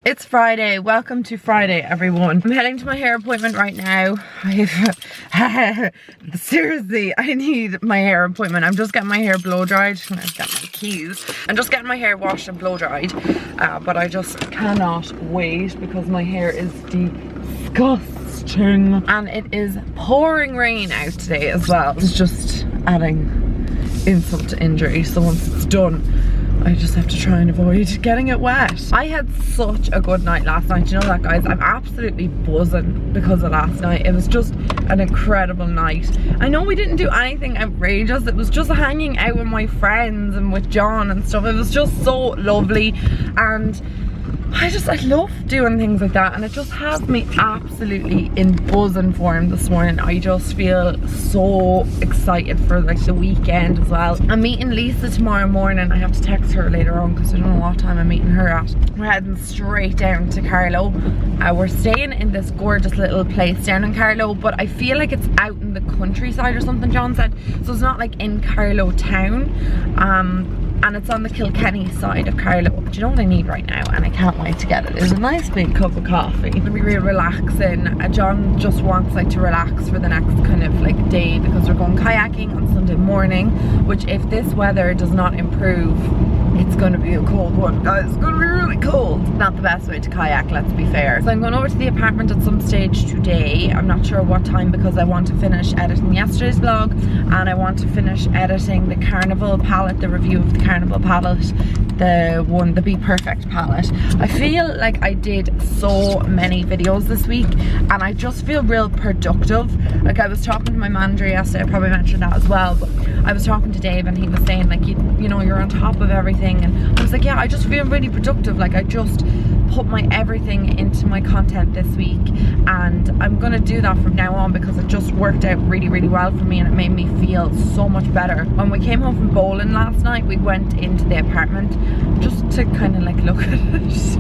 It's Friday. Welcome to Friday, everyone. I'm heading to my hair appointment right now. Seriously, I need my hair appointment. I'm just getting my hair blow dried. I've got my keys. I'm just getting my hair washed and blow dried. But I just cannot wait because my hair is disgusting. And it is pouring rain out today as well. It's just adding insult to injury. So once it's done, I just have to try and avoid getting it wet. I had such a good night last night. You know that, guys? I'm absolutely buzzing because of last night. It was just an incredible night. I know we didn't do anything outrageous. It was just hanging out with my friends and with John and stuff. It was just so lovely, and I love doing things like that, and it just has me absolutely in buzzing form this morning. I just feel so excited for like the weekend as well. I'm meeting Lisa tomorrow morning. I have to text her later on because I don't know what time I'm meeting her at. We're heading straight down to Carlow. We're staying in this gorgeous little place down in Carlow, but I feel like it's out in the countryside or something, John said. So it's not like in Carlow town. And it's on the Kilkenny side of Carlow. Do you know what I need right now? And I can't wait to get it. It's a nice big cup of coffee. It's gonna be really relaxing. John just wants like to relax for the next kind of like day because we're going kayaking on Sunday morning, which if this weather does not improve, it's going to be a cold one, guys. It's going to be really cold. Not the best way to kayak, let's be fair. So I'm going over to the apartment at some stage today. I'm not sure what time because I want to finish editing yesterday's vlog, and I want to finish editing the Carnival palette, the review of the Carnival palette, the Be Perfect palette. I feel like I did so many videos this week and I just feel real productive. Like I was talking to my manager yesterday, I probably mentioned that as well, but I was talking to Dave and he was saying like, you know, you're on top of everything, and I was like, yeah, I just feel really productive. Like I just put my everything into my content this week, and I'm gonna do that from now on because it just worked out really well for me, and it made me feel so much better. When we came home from bowling last night, we went into the apartment just to kind of like look at it.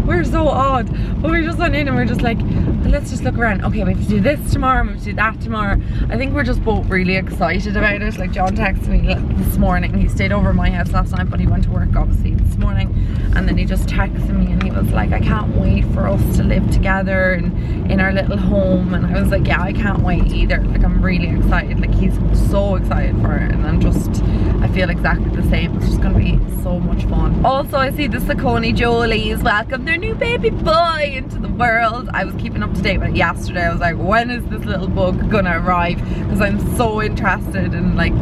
We're so odd, but we just went in and we're just like, let's just look around. Okay, we have to do this tomorrow, we have to do that tomorrow. I think we're just both really excited about it. Like John texted me this morning. He stayed over at my house last night, but he went to work obviously this morning, and then he just texted me and he was like, I can't wait for us to live together and in our little home. And I was like, yeah, I can't wait either. Like I'm really excited. Like he's so excited for it, and I feel exactly the same. It's just gonna be so much fun. Also, I see the Saucony Jolies welcome their new baby boy into the world. I was keeping up to date with it yesterday. I was like, when is this little bug gonna arrive? Because I'm so interested in like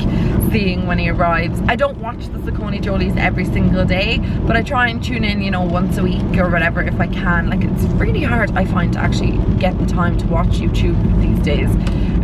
seeing when he arrives. I don't watch the Saucony Jolies every single day, but I try and tune in, you know, once a week or whatever if I can. Like it's really hard, I find, to actually get the time to watch YouTube these days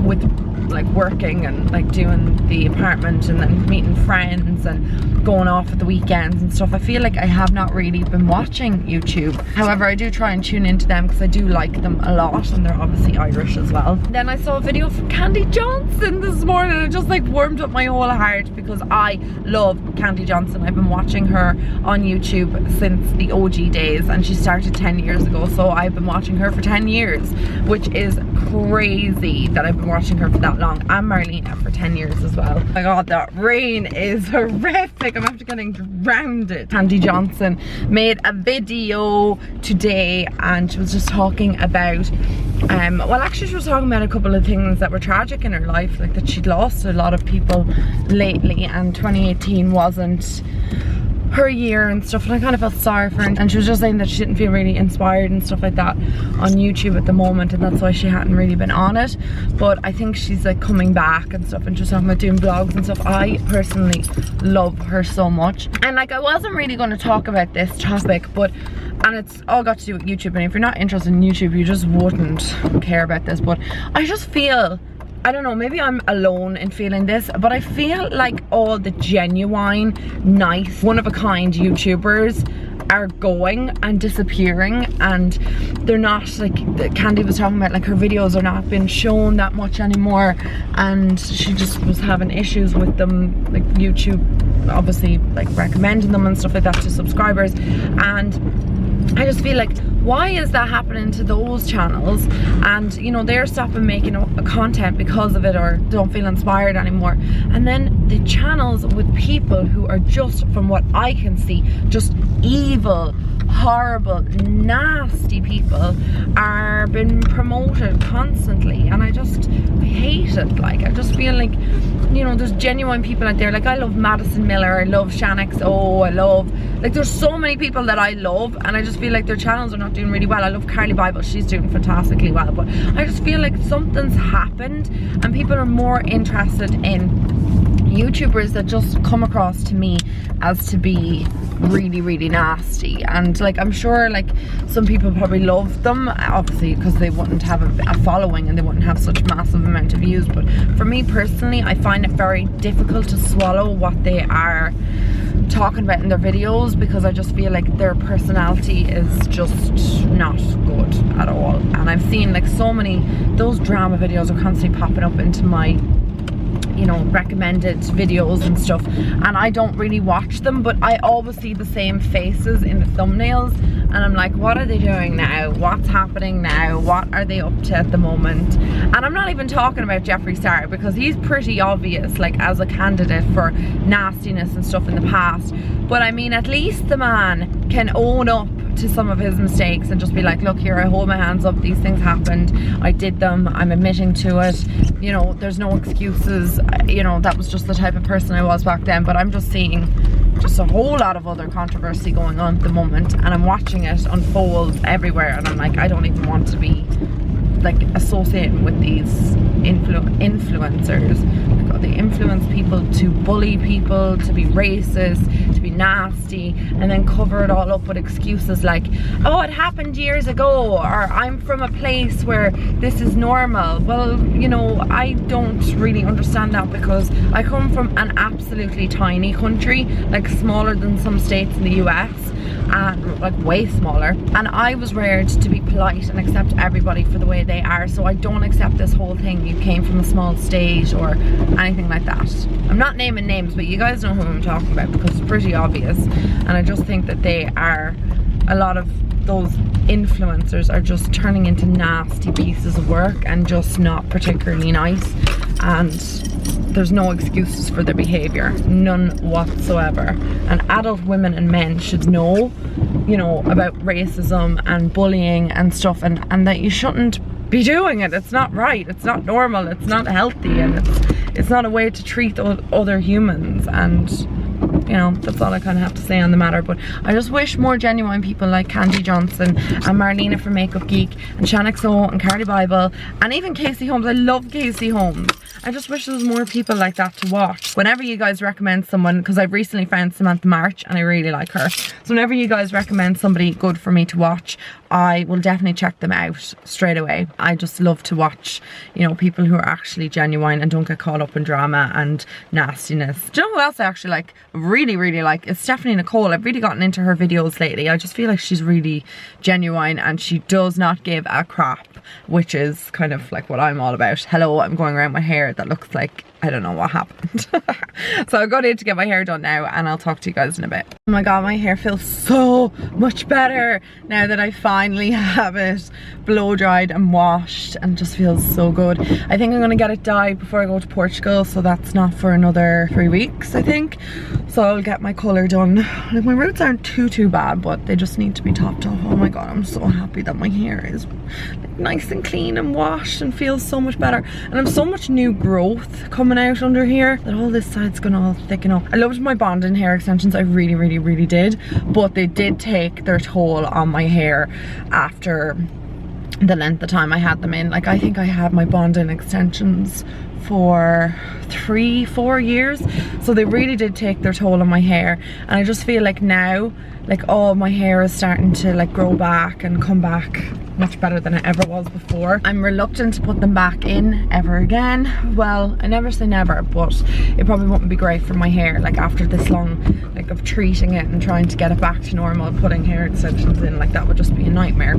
with like working and like doing the apartment and then meeting friends and going off at the weekends and stuff. I feel like I have not really been watching YouTube. However, I do try and tune into them because I do like them a lot, and they're obviously Irish as well. Then I saw a video from Candy Johnson this morning, and it just like warmed up my whole heart because I love Candy Johnson. I've been watching her on YouTube since the OG days, and she started 10 years ago, so I've been watching her for 10 years, which is crazy that I've been watching her for that long. And Marlena for 10 years as well. Oh my god, that rain is horrific. I'm after getting drowned. Candy Johnson made a video today and she was just talking about well, actually she was talking about a couple of things that were tragic in her life, like that she'd lost a lot of people lately, and 2018 wasn't her year and stuff, and I kind of felt sorry for her, and she was just saying that she didn't feel really inspired and stuff like that on YouTube at the moment, and that's why she hadn't really been on it. But I think she's like coming back and stuff, and just talking about doing vlogs and stuff. I personally love her so much, and like I wasn't really going to talk about this topic, and it's all got to do with YouTube, and if you're not interested in YouTube you just wouldn't care about this, but I just feel, I don't know, maybe I'm alone in feeling this, but I feel like all the genuine, nice, one-of-a-kind YouTubers are going and disappearing, and they're not, like Candy was talking about, like her videos are not being shown that much anymore, and she just was having issues with them, like YouTube obviously like recommending them and stuff like that to subscribers, and I just feel like, why is that happening to those channels? And you know, they're stopping making a content because of it, or don't feel inspired anymore. And then the channels with people who are just, from what I can see, just evil, horrible, nasty people are being promoted constantly, and I hate it. Like, I just feel like, you know, there's genuine people out there. Like, I love Madison Miller, I love Shan XO, I love, like, there's so many people that I love, and I just feel like their channels are not doing really well. I love Carly Bible, she's doing fantastically well, but I just feel like something's happened and people are more interested in YouTubers that just come across to me as to be really, really nasty. And like, I'm sure like some people probably love them, obviously, because they wouldn't have a following and they wouldn't have such massive amount of views. But for me personally, I find it very difficult to swallow what they are talking about in their videos, because I just feel like their personality is just not good at all. And I've seen like so many, those drama videos are constantly popping up into my, you know, recommended videos and stuff, and I don't really watch them, but I always see the same faces in the thumbnails, and I'm like, what are they doing now? What's happening now? What are they up to at the moment? And I'm not even talking about Jeffree Star, because he's pretty obvious, like, as a candidate for nastiness and stuff in the past. But I mean, at least the man can own up to some of his mistakes and just be like, look here, I hold my hands up, these things happened, I did them, I'm admitting to it, you know, there's no excuses. You know, that was just the type of person I was back then. But I'm just seeing just a whole lot of other controversy going on at the moment, and I'm watching it unfold everywhere, and I'm like, I don't even want to be like associating with these influencers. Like, they influence people to bully people, to be racist, to be nasty, and then cover it all up with excuses like, oh, it happened years ago, or I'm from a place where this is normal. Well, you know, I don't really understand that, because I come from an absolutely tiny country, like smaller than some states in the US, and like way smaller, and I was reared to be polite and accept everybody for the way they are. So I don't accept this whole thing, you came from a small state or anything like that. I'm not naming names, but you guys know who I'm talking about, because it's pretty obvious. And I just think that they are, a lot of those influencers are just turning into nasty pieces of work and just not particularly nice, and there's no excuses for their behavior, none whatsoever. And adult women and men should know, you know, about racism and bullying and stuff, and that you shouldn't be doing it. It's not right, it's not normal, it's not healthy, and it's not a way to treat other humans. And you know, that's all I kind of have to say on the matter. But I just wish more genuine people like Candy Johnson and Marlena from Makeup Geek and Shan XO and Carly Bible and even Casey Holmes. I love Casey Holmes. I just wish there was more people like that to watch. Whenever you guys recommend someone, because I've recently found Samantha March and I really like her, so whenever you guys recommend somebody good for me to watch, I will definitely check them out straight away. I just love to watch, you know, people who are actually genuine and don't get caught up in drama and nastiness. Do you know who else I actually like, really like? It's Stephanie Nicole. I've really gotten into her videos lately. I just feel like she's really genuine and she does not give a crap, which is kind of like what I'm all about. Hello, I'm going around my hair that looks like I don't know what happened. So I'll go in to get my hair done now, and I'll talk to you guys in a bit. Oh my god, my hair feels so much better now that I finally have it blow dried and washed, and just feels so good. I think I'm gonna get it dyed before I go to Portugal, so that's not for another 3 weeks, I think. So I'll get my colour done. Like, my roots aren't too bad, but they just need to be topped off. Oh my god, I'm so happy that my hair is like nice and clean and washed and feels so much better. And I have so much new growth coming out under here that all this side's gonna all thicken up. I loved my bonding hair extensions, I really did, but they did take their toll on my hair after the length of time I had them in. Like, I think I had my bonding extensions for 3-4 years, so they really did take their toll on my hair. And I just feel like now, like, oh, my hair is starting to like grow back and come back much better than it ever was before. I'm reluctant to put them back in ever again. Well, I never say never, but it probably wouldn't be great for my hair, like after this long like of treating it and trying to get it back to normal. Putting hair extensions in, like, that would just be a nightmare.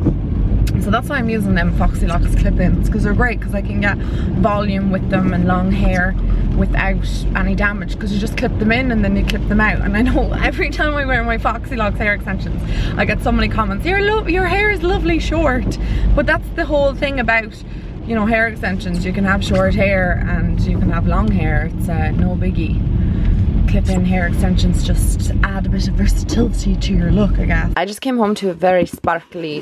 So that's why I'm using them Foxy Locks clip-ins, because they're great, because I can get volume with them and long hair without any damage, because you just clip them in and then you clip them out. And I know every time I wear my Foxy Locks hair extensions, I get so many comments, your hair is lovely short. But that's the whole thing about, you know, hair extensions. You can have short hair and you can have long hair. It's no biggie. clip-in hair extensions just add a bit of versatility to your look, I guess. I just came home to a very sparkly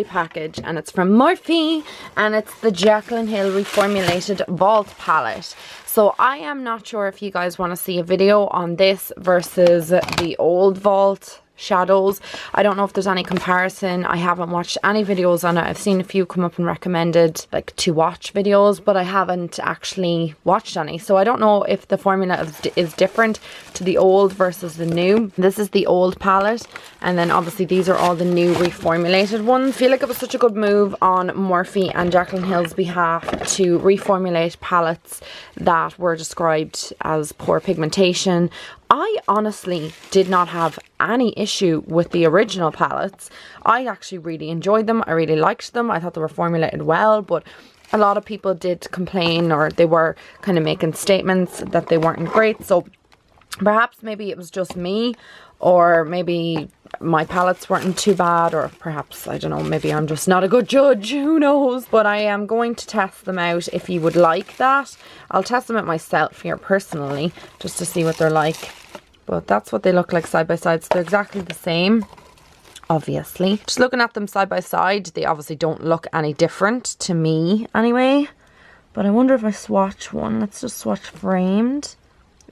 package, and it's from Morphe, and it's the Jaclyn Hill reformulated Vault palette. So I am not sure if you guys want to see a video on this versus the old Vault shadows. I don't know if there's any comparison. I haven't watched any videos on it. I've seen a few come up and recommended like to watch videos, but I haven't actually watched any. So I don't know if the formula is different to the old versus the new. This is the old palette, and then obviously these are all the new reformulated ones. I feel like it was such a good move on Morphe and Jaclyn Hill's behalf to reformulate palettes that were described as poor pigmentation. I honestly did not have any issue with the original palettes. I actually really enjoyed them. I really liked them. I thought they were formulated well, but a lot of people did complain, or they were kind of making statements that they weren't great. So perhaps maybe it was just me, or maybe my palettes weren't too bad, or perhaps, I don't know, maybe I'm just not a good judge, who knows. But I am going to test them out if you would like that. I'll test them out myself here personally, just to see what they're like. But that's what they look like side by side, so they're exactly the same, obviously. Just looking at them side by side, they obviously don't look any different to me anyway. But I wonder if I swatch one. Let's just swatch framed.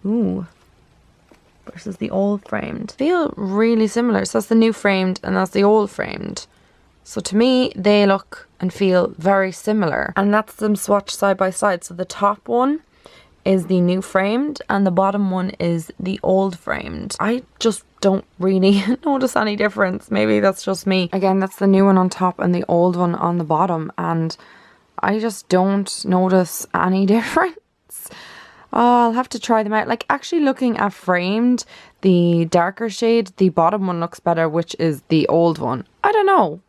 Ooh. Versus the old framed. Feel really similar. So that's the new framed and that's the old framed. So to me, they look and feel very similar. And that's them swatched side by side. So the top one is the new framed and the bottom one is the old framed. I just don't really notice any difference. Maybe that's just me. Again, that's the new one on top and the old one on the bottom, and I just don't notice any difference. Oh, I'll have to try them out. Like, actually looking at framed, the darker shade, the bottom one looks better, which is the old one. I don't know.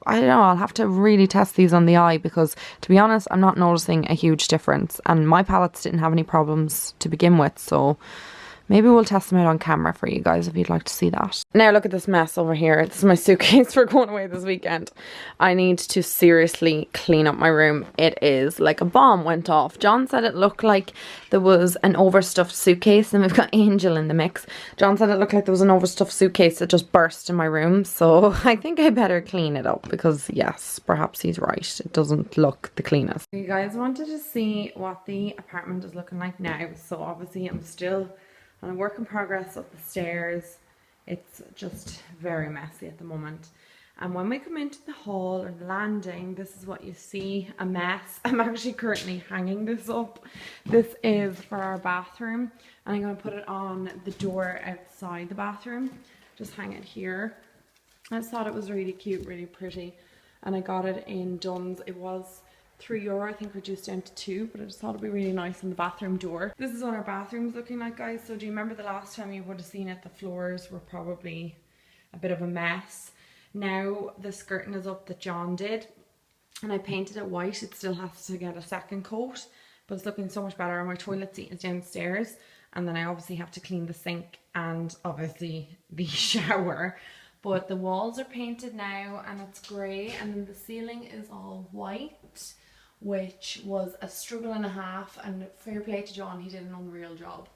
I'll have to really test these on the eye, because to be honest, I'm not noticing a huge difference, and my palettes didn't have any problems to begin with, so maybe we'll test them out on camera for you guys if you'd like to see that. Now look at this mess over here. This is my suitcase for going away this weekend. I need to seriously clean up my room. It is like a bomb went off. John said it looked like there was an overstuffed suitcase, and we've got Angel in the mix. John said it looked like there was an overstuffed suitcase that just burst in my room, so I think I better clean it up, because yes, perhaps he's right. It doesn't look the cleanest. You guys wanted to see what the apartment is looking like now, so obviously I'm still on a work in progress up the stairs. It's just very messy at the moment. And when we come into the hall or the landing, this is what you see, a mess. I'm actually currently hanging this up. This is for our bathroom, and I'm going to put it on the door outside the bathroom. Just hang it here. I just thought it was really cute, really pretty, and I got it in Dunnes. It was €3, I think, reduced down to €2, but I just thought it'd be really nice on the bathroom door. This is what our bathroom's looking like, guys. So do you remember the last time you would have seen it? The floors were probably a bit of a mess. Now the skirting is up that John did, and I painted it white. It still has to get a second coat, but it's looking so much better. And my toilet seat is downstairs, and then I obviously have to clean the sink and obviously the shower. But the walls are painted now, and it's grey, and then the ceiling is all white, which was a struggle and a half, and fair play to John, he did an unreal job.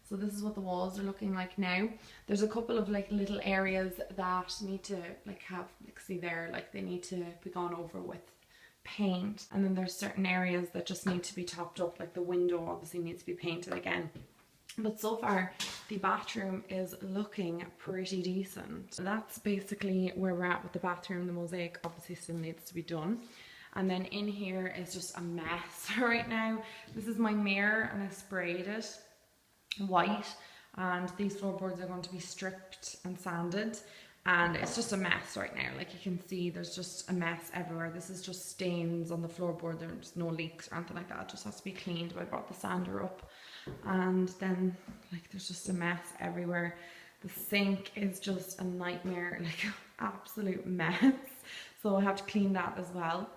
So this is what the walls are looking like now. There's a couple of like little areas that need to like have, like, see there, like they need to be gone over with paint, and then there's certain areas that just need to be topped up, like the window obviously needs to be painted again. But so far the bathroom is looking pretty decent. So that's basically where we're at with the bathroom. The mosaic obviously still needs to be done. And then in here is just a mess right now. This is my mirror, and I sprayed it white, and these floorboards are going to be stripped and sanded, and it's just a mess right now. Like you can see, there's just a mess everywhere. This is just stains on the floorboard. There's no leaks or anything like that. It just has to be cleaned. But I brought the sander up, and then like there's just a mess everywhere. The sink is just a nightmare, like absolute mess. So I have to clean that as well.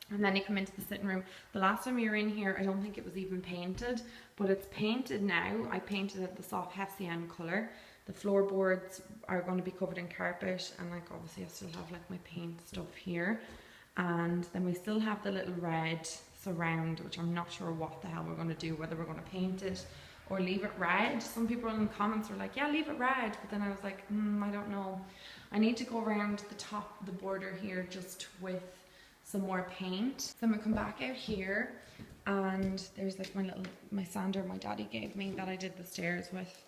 And then you come into the sitting room. The last time you were in here, I don't think it was even painted, but it's painted now. I painted it the soft Hessian colour. The floorboards are going to be covered in carpet, and like obviously I still have like my paint stuff here. And then we still have the little red surround, which I'm not sure what the hell we're going to do, whether we're going to paint it or leave it red. Some people in the comments were like, yeah, leave it red, but then I was like, I don't know. I need to go around the top, the border here, just with some more paint. So I'm gonna come back out here, and there's like my sander my daddy gave me that I did the stairs with,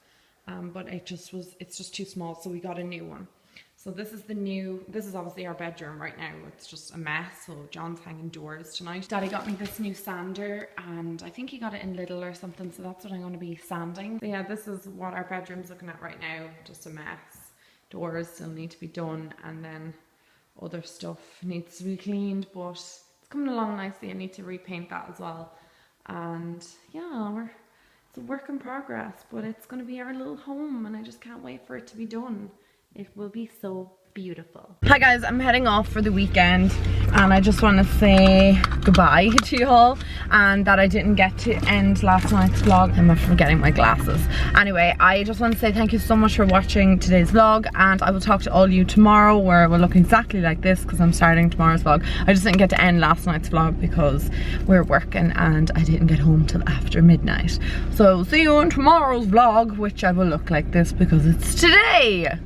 but it's just too small, so we got a new one. So this is obviously our bedroom right now. It's just a mess, so John's hanging doors tonight. Daddy got me this new sander, and I think he got it in Lidl or something, so that's what I'm going to be sanding. So yeah, this is what our bedroom's looking at right now, just a mess. Doors still need to be done, and then other stuff needs to be cleaned, but it's coming along nicely. I need to repaint that as well. And yeah, it's a work in progress, but it's going to be our little home, and I just can't wait for it to be done. It will be so beautiful. Hi guys, I'm heading off for the weekend, and I just want to say goodbye to you all, and that I didn't get to end last night's vlog. I'm forgetting my glasses. Anyway, I just want to say thank you so much for watching today's vlog, and I will talk to all of you tomorrow, where it will look exactly like this, because I'm starting tomorrow's vlog. I just didn't get to end last night's vlog because we're working and I didn't get home till after midnight. So see you on tomorrow's vlog, which I will look like this because it's today.